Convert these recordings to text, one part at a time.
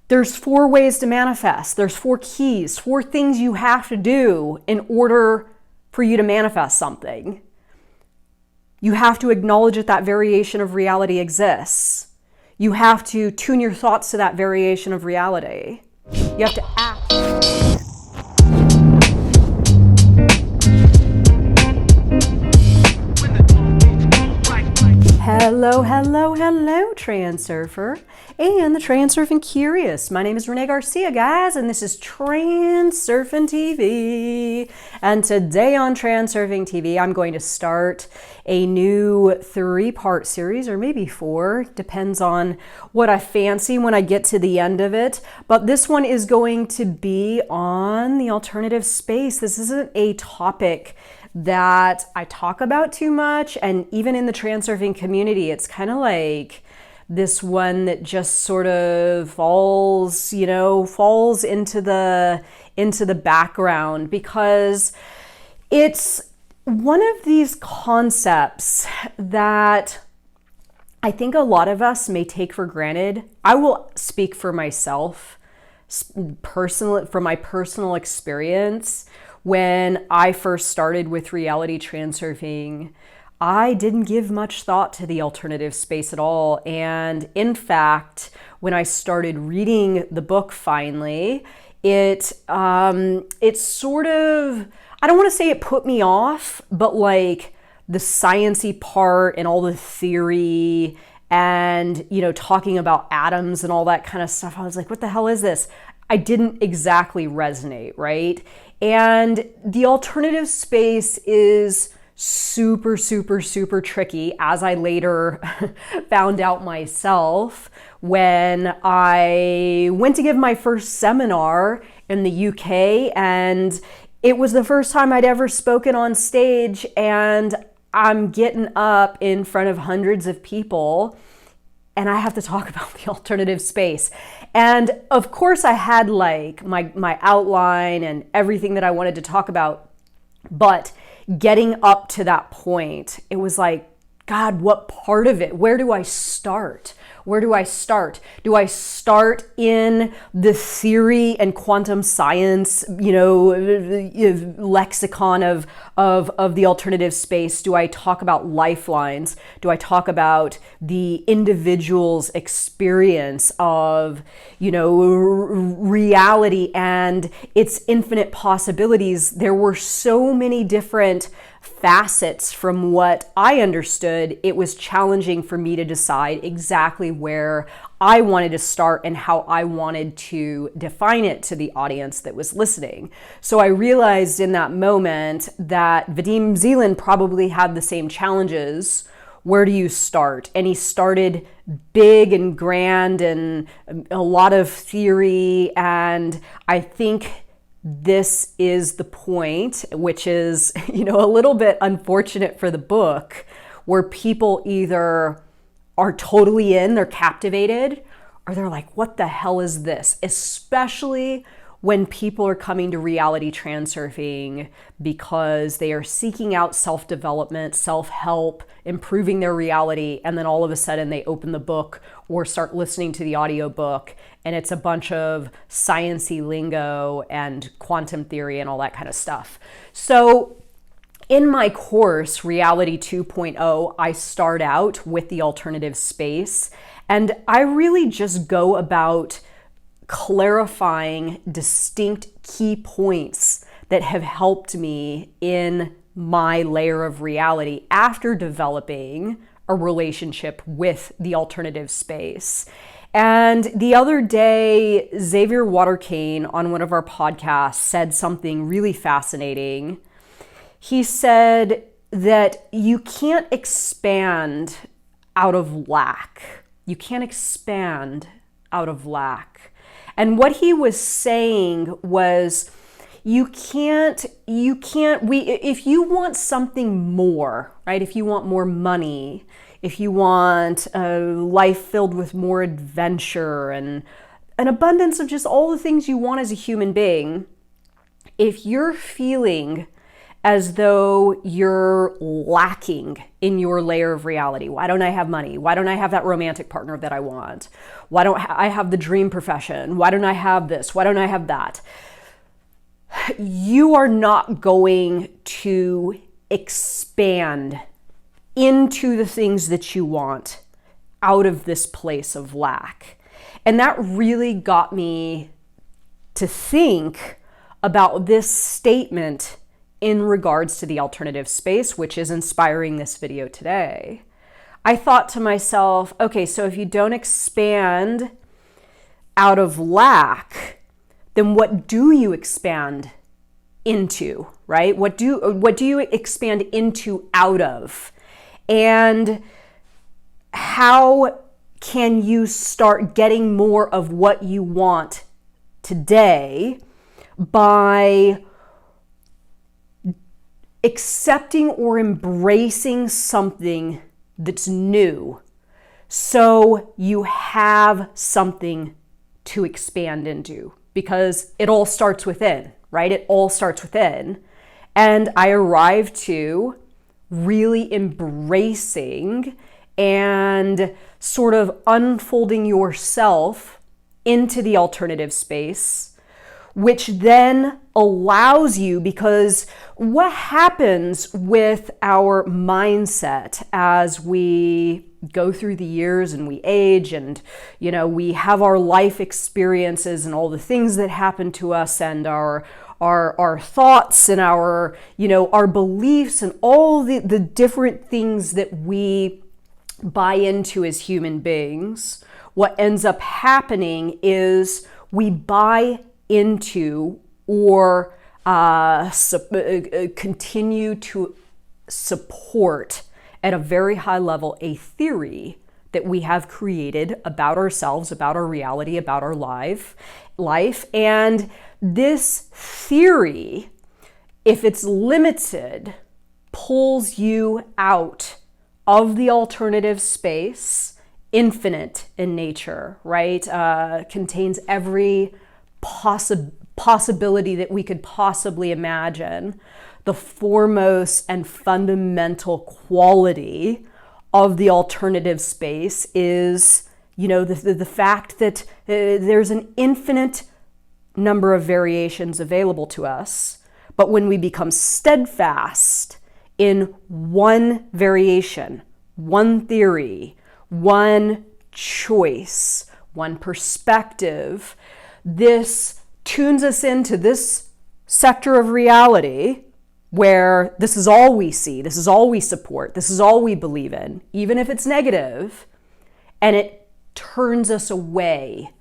There's 4 ways to manifest. There's 4 keys, 4 things you have to do in order for you to manifest something. You have to acknowledge that that variation of reality exists. You have to tune your thoughts to that variation of reality. You have to act. Hello, hello, hello, Transurfer and the Transurfing Curious. My name is Renee Garcia, guys, and this is TransurfingTV. And today on TransurfingTV, I'm going to start a new 3-part series, or maybe 4, depends on what I fancy when I get to the end of it. But this one is going to be on the alternative space. This isn't a topic that I talk about too much, and even in the transurfing community, it's kind of like this one that just sort of falls into the background, because it's one of these concepts that I think a lot of us may take for granted. I will speak for myself, personally, from my personal experience. When I first started with Reality Transurfing, I didn't give much thought to the alternative space at all. And in fact, when I started reading the book finally, it sort of, I don't want to say it put me off, but like the sciencey part and all the theory and, talking about atoms and all that kind of stuff, I was like, what the hell is this? I didn't exactly resonate, right? And the alternative space is super, super, super tricky, as I later found out myself when I went to give my first seminar in the UK, and it was the first time I'd ever spoken on stage, and I'm getting up in front of hundreds of people and I have to talk about the alternative space. And of course I had like my outline and everything that I wanted to talk about, but getting up to that point, it was like, God, what part of it? Where do I start? Where do I start? Do I start in the theory and quantum science, lexicon of the alternative space? Do I talk about lifelines? Do I talk about the individual's experience of, reality and its infinite possibilities? There were so many different facets from what I understood. It was challenging for me to decide exactly where I wanted to start and how I wanted to define it to the audience that was listening. So I realized in that moment that Vadim Zeland probably had the same challenges. Where do you start? And he started big and grand and a lot of theory, and I think this is the point, which is, a little bit unfortunate for the book, where people either are totally in, they're captivated, or they're like, what the hell is this? Especially when people are coming to Reality Transurfing because they are seeking out self-development, self-help, improving their reality, and then all of a sudden they open the book or start listening to the audiobook, and it's a bunch of sciencey lingo and quantum theory and all that kind of stuff. So in my course, Reality 2.0, I start out with the alternative space, and I really just go about clarifying distinct key points that have helped me in my layer of reality after developing a relationship with the alternative space. And the other day, Xavier Waterkane on one of our podcasts said something really fascinating. He said that you can't expand out of lack. You can't expand out of lack. And what he was saying was, if you want something more, right? If you want more money, if you want a life filled with more adventure and an abundance of just all the things you want as a human being, if you're feeling as though you're lacking in your layer of reality. Why don't I have money? Why don't I have that romantic partner that I want? Why don't I have the dream profession? Why don't I have this? Why don't I have that? You are not going to expand into the things that you want out of this place of lack. And that really got me to think about this statement in regards to the alternative space, which is inspiring this video today. I thought to myself, okay, so if you don't expand out of lack, then what do you expand into, right? What do you expand into out of? And how can you start getting more of what you want today by accepting or embracing something that's new, so you have something to expand into? Because it all starts within, right? It all starts within. And I arrived to really embracing and sort of unfolding yourself into the alternative space, which then allows you, because what happens with our mindset as we go through the years and we age and, you know, we have our life experiences and all the things that happen to us and our thoughts and our, you know, our beliefs and all the different things that we buy into as human beings. What ends up happening is we buy into or continue to support at a very high level a theory that we have created about ourselves, about our reality, about our life. And this theory, if it's limited, pulls you out of the alternative space, infinite in nature, right? Contains every possibility that we could possibly imagine. The foremost and fundamental quality of the alternative space is, you know, the fact that there's an infinite number of variations available to us. But when we become steadfast in one variation, one theory, one choice, one perspective, this tunes us into this sector of reality where this is all we see, this is all we support, this is all we believe in, even if it's negative, and it turns us away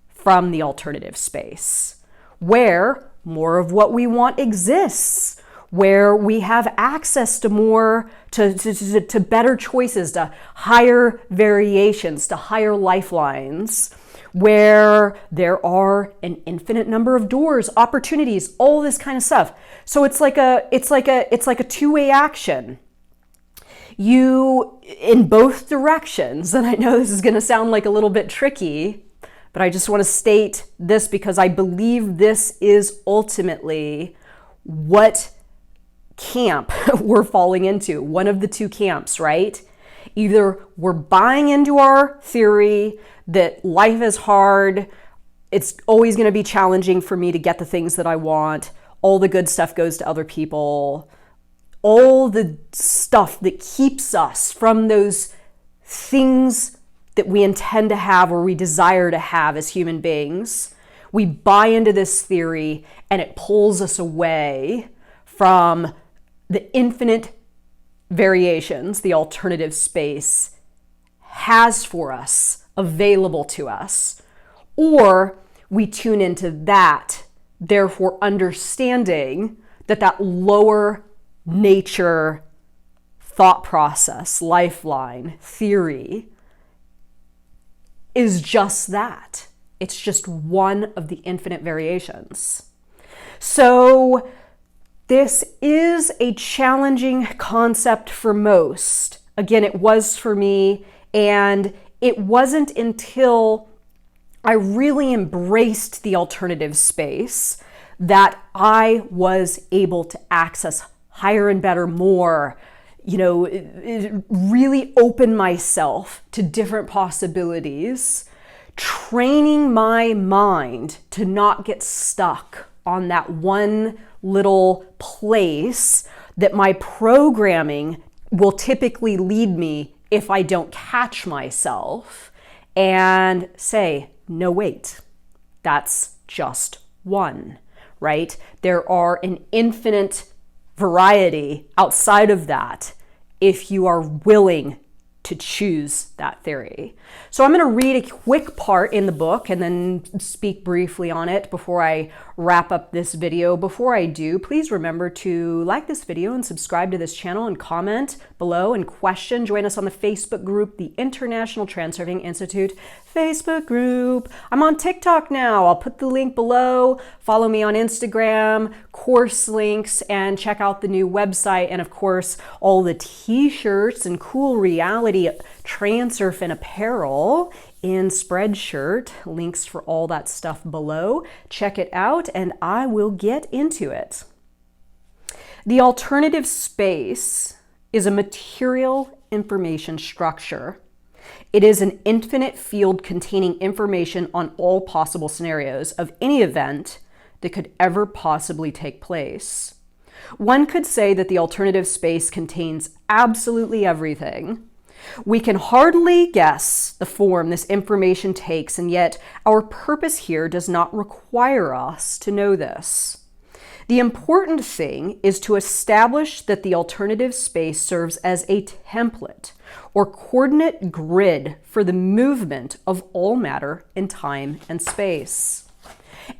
from the alternative space, where more of what we want exists, where we have access to more, to better choices, to higher variations, to higher lifelines, where there are an infinite number of doors, opportunities, all this kind of stuff. So it's like a two-way action. You, in both directions, and I know this is going to sound like a little bit tricky, but I just want to state this because I believe this is ultimately what camp we're falling into, one of the two camps, right? Either we're buying into our theory that life is hard, it's always going to be challenging for me to get the things that I want, all the good stuff goes to other people, all the stuff that keeps us from those things that we intend to have or we desire to have as human beings. We buy into this theory and it pulls us away from the infinite variations the alternative space has for us, available to us. Or we tune into that, therefore understanding that that lower nature thought process, lifeline, theory is just that. It's just one of the infinite variations. So this is a challenging concept for most. Again, it was for me, and it wasn't until I really embraced the alternative space that I was able to access higher and better, more, really open myself to different possibilities, training my mind to not get stuck on that one little place that my programming will typically lead me if I don't catch myself, and say, no, wait, that's just one, right? There are an infinite variety outside of that if you are willing to choose that theory. So I'm going to read a quick part in the book and then speak briefly on it before I wrap up this video. Before I do, please remember to like this video and subscribe to this channel and comment below and question. Join us on the Facebook group, the International Transurfing Institute Facebook group. I'm on TikTok now. I'll put the link below. Follow me on Instagram, course links, and check out the new website. And of course, all the t-shirts and cool Reality Transurfing apparel in Spreadshirt. Links for all that stuff below. Check it out and I will get into it. The alternative space is a material information structure. It is an infinite field containing information on all possible scenarios of any event that could ever possibly take place. One could say that the alternative space contains absolutely everything. We can hardly guess the form this information takes, and yet our purpose here does not require us to know this. The important thing is to establish that the alternative space serves as a template or coordinate grid for the movement of all matter in time and space.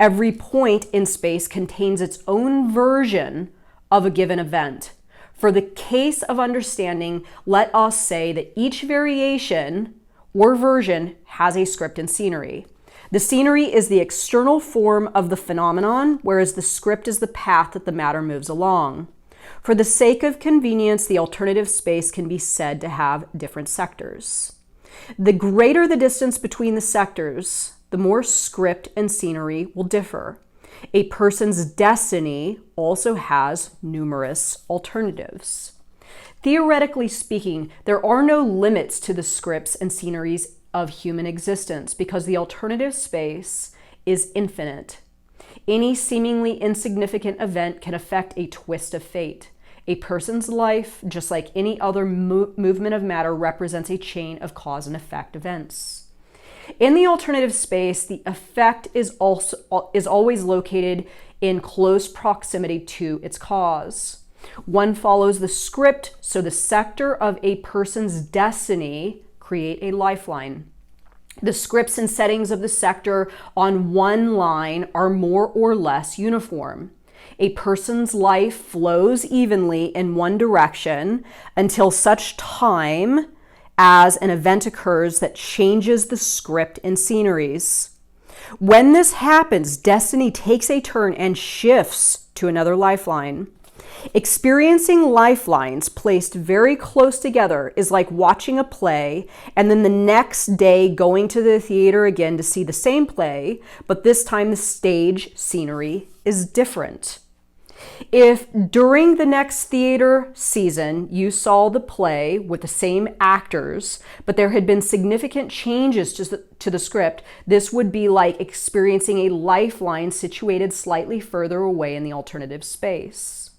Every point in space contains its own version of a given event. For the case of understanding, let us say that each variation or version has a script and scenery. The scenery is the external form of the phenomenon, whereas the script is the path that the matter moves along. For the sake of convenience, the alternative space can be said to have different sectors. The greater the distance between the sectors, the more script and scenery will differ. A person's destiny also has numerous alternatives. Theoretically speaking, there are no limits to the scripts and sceneries of human existence because the alternative space is infinite. Any seemingly insignificant event can affect a twist of fate. A person's life, just like any other movement of matter, represents a chain of cause and effect events. In the alternative space, the effect is always located in close proximity to its cause. One follows the script, so the sector of a person's destiny create a lifeline. The scripts and settings of the sector on one line are more or less uniform. A person's life flows evenly in one direction until such time as an event occurs that changes the script and sceneries. When this happens, destiny takes a turn and shifts to another lifeline. Experiencing lifelines placed very close together is like watching a play and then the next day going to the theater again to see the same play, but this time the stage scenery is different. If during the next theater season you saw the play with the same actors, but there had been significant changes to the script, this would be like experiencing a lifeline situated slightly further away in the alternative space.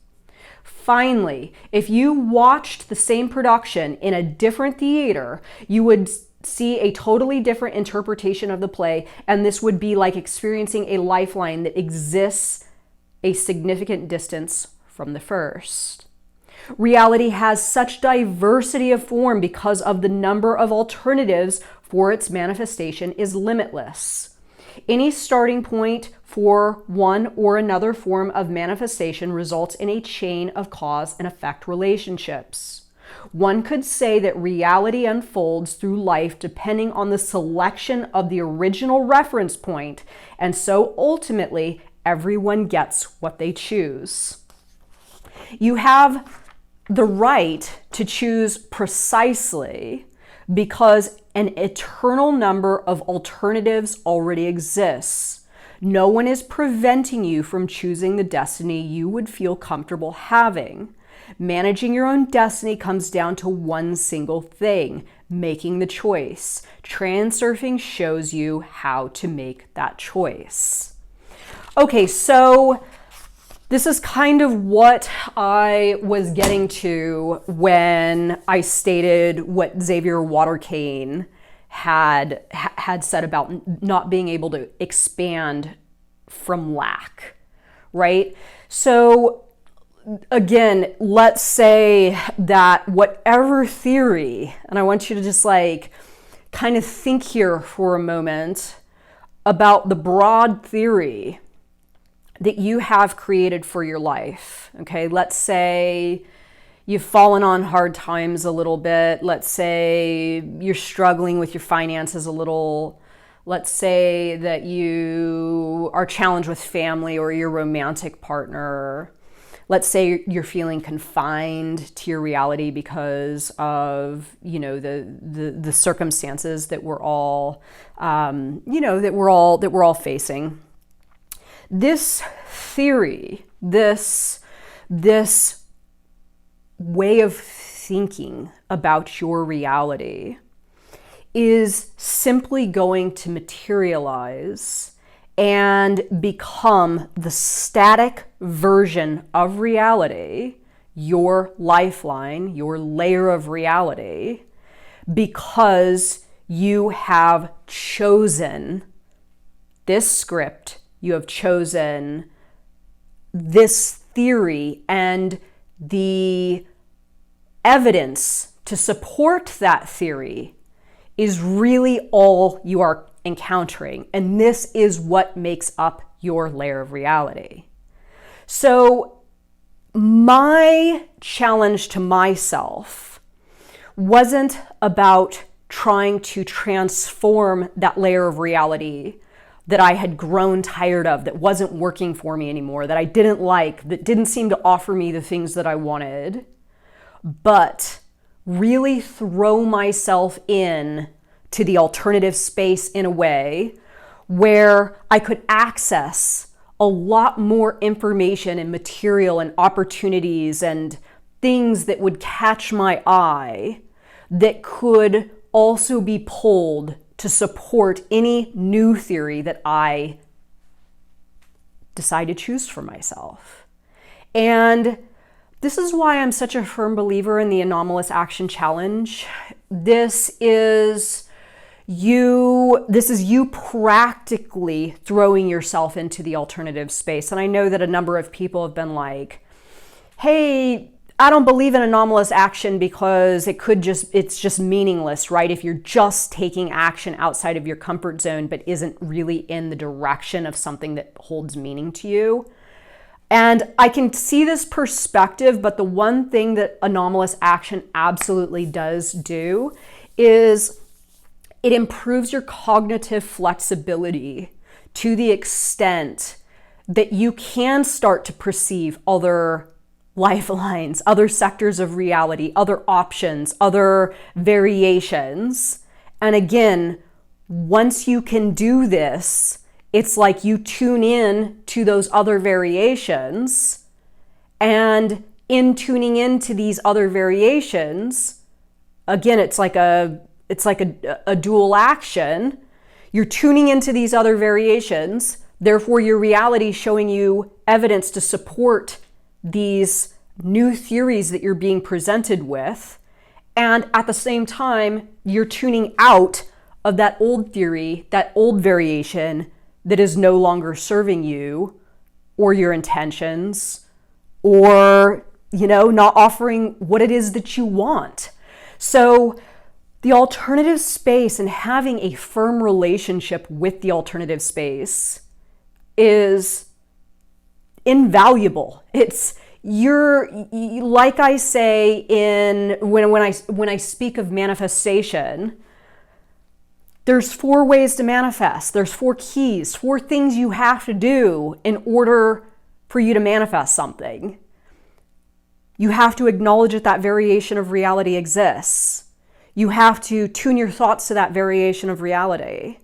Finally, if you watched the same production in a different theater, you would see a totally different interpretation of the play, and this would be like experiencing a lifeline that exists a significant distance from the first. Reality has such diversity of form because of the number of alternatives for its manifestation is limitless. Any starting point for one or another form of manifestation results in a chain of cause and effect relationships. One could say that reality unfolds through life depending on the selection of the original reference point, and so ultimately everyone gets what they choose. You have the right to choose precisely because an eternal number of alternatives already exists. No one is preventing you from choosing the destiny you would feel comfortable having. Managing your own destiny comes down to one single thing: making the choice. Transurfing shows you how to make that choice. Okay, so this is kind of what I was getting to when I stated what Xavier Waterkane had said about not being able to expand from lack, right? So again, let's say that whatever theory, and I want you to just like kind of think here for a moment about the broad theory that you have created for your life. Okay, let's say you've fallen on hard times a little bit. Let's say you're struggling with your finances a little. Let's say that you are challenged with family or your romantic partner. Let's say you're feeling confined to your reality because of, the circumstances that we're all, that we're all facing. This theory, this way of thinking about your reality is simply going to materialize and become the static version of reality, your lifeline, your layer of reality, because you have chosen this script, you have chosen this theory, and the evidence to support that theory is really all you are encountering. And this is what makes up your layer of reality. So my challenge to myself wasn't about trying to transform that layer of reality that I had grown tired of, that wasn't working for me anymore, that I didn't like, that didn't seem to offer me the things that I wanted, but really throw myself in to the alternative space in a way where I could access a lot more information and material and opportunities and things that would catch my eye that could also be pulled to support any new theory that I decide to choose for myself. And this is why I'm such a firm believer in the anomalous action challenge. This is you practically throwing yourself into the alternative space. And I know that a number of people have been like, hey, I don't believe in anomalous action because it's just meaningless, right? If you're just taking action outside of your comfort zone, but isn't really in the direction of something that holds meaning to you. And I can see this perspective, but the one thing that anomalous action absolutely does do is it improves your cognitive flexibility to the extent that you can start to perceive other lifelines, other sectors of reality, other options, other variations. And again, once you can do this, it's like you tune in to those other variations, and in tuning into these other variations, again, it's like a dual action. You're tuning into these other variations, therefore your reality is showing you evidence to support these new theories that you're being presented with. And at the same time, you're tuning out of that old theory, that old variation that is no longer serving you or your intentions, or, not offering what it is that you want. So the alternative space and having a firm relationship with the alternative space is invaluable. You're like I say when I speak of manifestation, there's 4 ways to manifest. There's 4 keys, 4 things you have to do in order for you to manifest something. You have to acknowledge that variation of reality exists. You have to tune your thoughts to that variation of reality.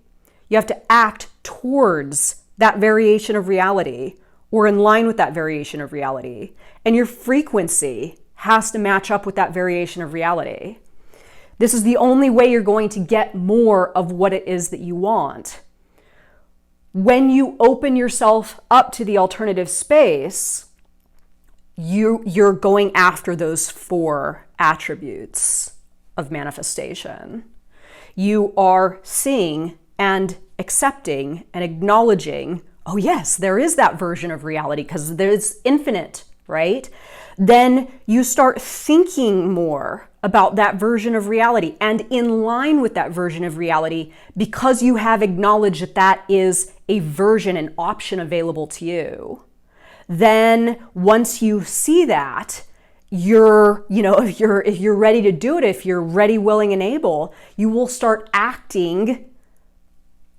You have to act towards that variation of reality or in line with that variation of reality. And your frequency has to match up with that variation of reality. This is the only way you're going to get more of what it is that you want. When you open yourself up to the alternative space, you're going after those 4 attributes of manifestation. You are seeing and accepting and acknowledging, oh yes, there is that version of reality because there's infinite, right? Then you start thinking more about that version of reality and in line with that version of reality because you have acknowledged that that is a version, an option available to you. Then once you see that, if you're ready to do it, if you're ready, willing, and able, you will start acting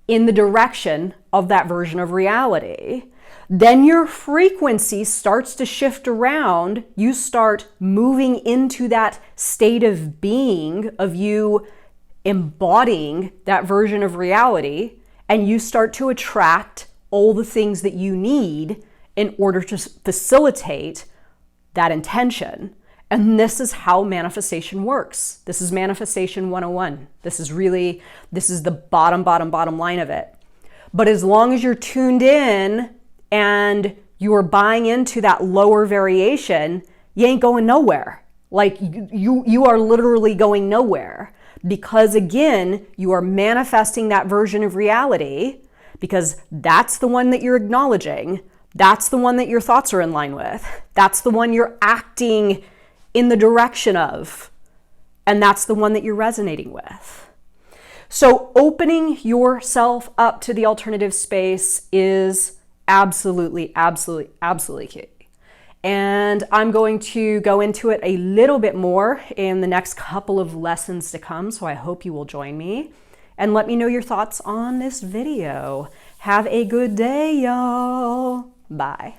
in the direction of that version of reality. Then your frequency starts to shift around. You start moving into that state of being, of you embodying that version of reality, and you start to attract all the things that you need in order to facilitate that intention. And this is how manifestation works. This is manifestation 101. This is the bottom line of it. But as long as you're tuned in and you are buying into that lower variation, you ain't going nowhere. Like you are literally going nowhere, because again, you are manifesting that version of reality because that's the one that you're acknowledging. That's the one that your thoughts are in line with. That's the one you're acting in the direction of. And that's the one that you're resonating with. So opening yourself up to the alternative space is absolutely key. And I'm going to go into it a little bit more in the next couple of lessons to come. So I hope you will join me and let me know your thoughts on this video. Have a good day, y'all. Bye.